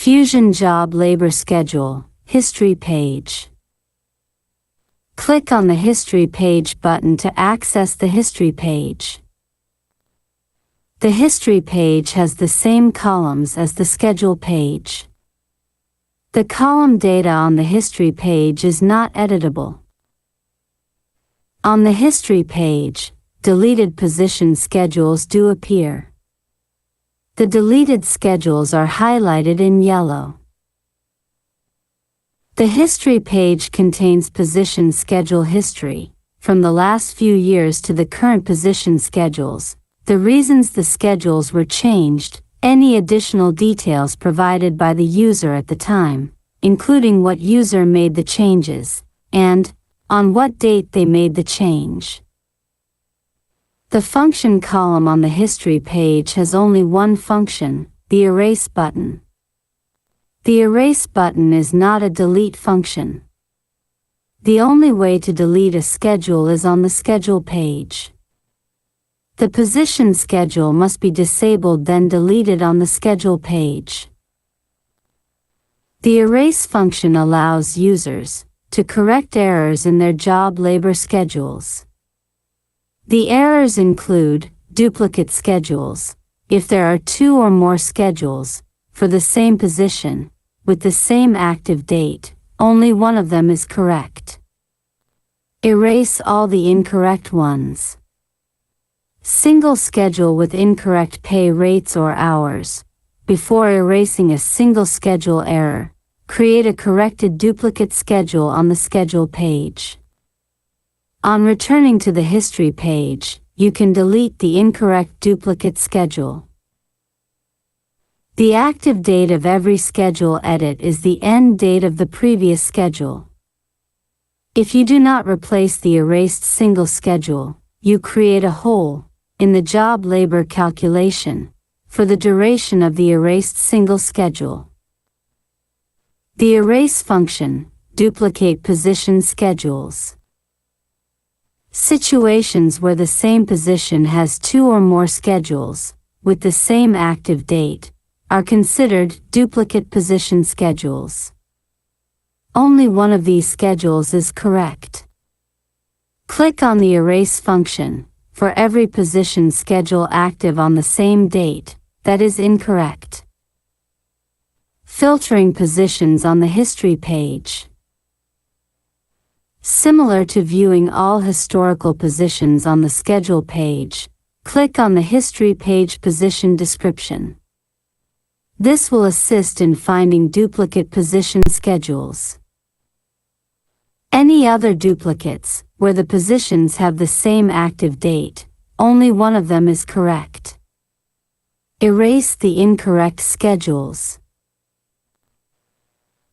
Fusion Job Labor Schedule, History page. Click on the History page button to access the History page. The History page has the same columns as the Schedule page. The column data on the History page is not editable. On the History page, deleted position schedules do appear. The deleted schedules are highlighted in yellow. The History page contains position schedule history, from the last few years to the current position schedules, the reasons the schedules were changed, any additional details provided by the user at the time, including what user made the changes, and on what date they made the change. The function column on the History page has only one function, the Erase button. The Erase button is not a delete function. The only way to delete a schedule is on the Schedule page. The position schedule must be disabled then deleted on the Schedule page. The Erase function allows users to correct errors in their job labor schedules. The errors include duplicate schedules, if there are two or more schedules for the same position with the same active date, only one of them is correct. Erase all the incorrect ones. Single schedule with incorrect pay rates or hours. Before erasing a single schedule error, create a corrected duplicate schedule on the Schedule page. On returning to the History page, you can delete the incorrect duplicate schedule. The active date of every schedule edit is the end date of the previous schedule. If you do not replace the erased single schedule, you create a hole in the job labor calculation for the duration of the erased single schedule. The Erase function, duplicate position schedules. Situations where the same position has two or more schedules, with the same active date, are considered duplicate position schedules. Only one of these schedules is correct. Click on the Erase function for every position schedule active on the same date that is incorrect. Filtering positions on the History page. Similar to viewing all historical positions on the Schedule page, click on the History page position description. This will assist in finding duplicate position schedules. Any other duplicates, where the positions have the same active date, only one of them is correct. Erase the incorrect schedules.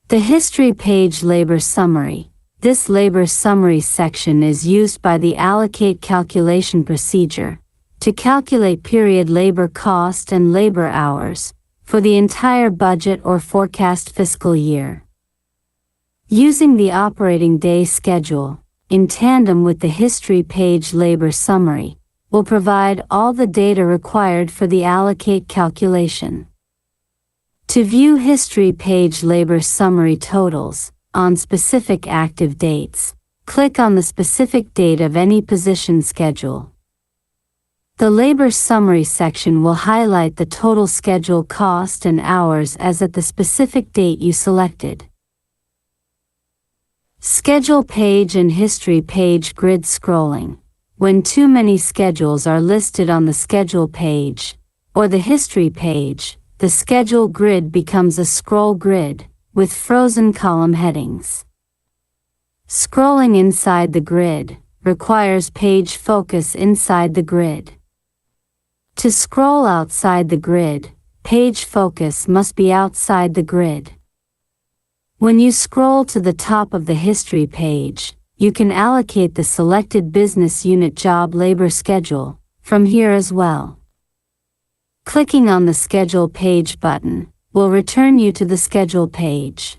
The History page labor summary. This labor summary section is used by the allocate calculation procedure to calculate period labor cost and labor hours for the entire budget or forecast fiscal year. Using the operating day schedule, in tandem with the History page labor summary, will provide all the data required for the allocate calculation. To view History page labor summary totals on specific active dates, click on the specific date of any position schedule. The labor summary section will highlight the total schedule cost and hours as at the specific date you selected. Schedule page and History page grid scrolling. When too many schedules are listed on the Schedule page or the History page, the schedule grid becomes a scroll grid with frozen column headings. Scrolling inside the grid requires page focus inside the grid. To scroll outside the grid, page focus must be outside the grid. When you scroll to the top of the History page, you can allocate the selected business unit job labor schedule from here as well. Clicking on the Schedule page button will return you to the Schedule page.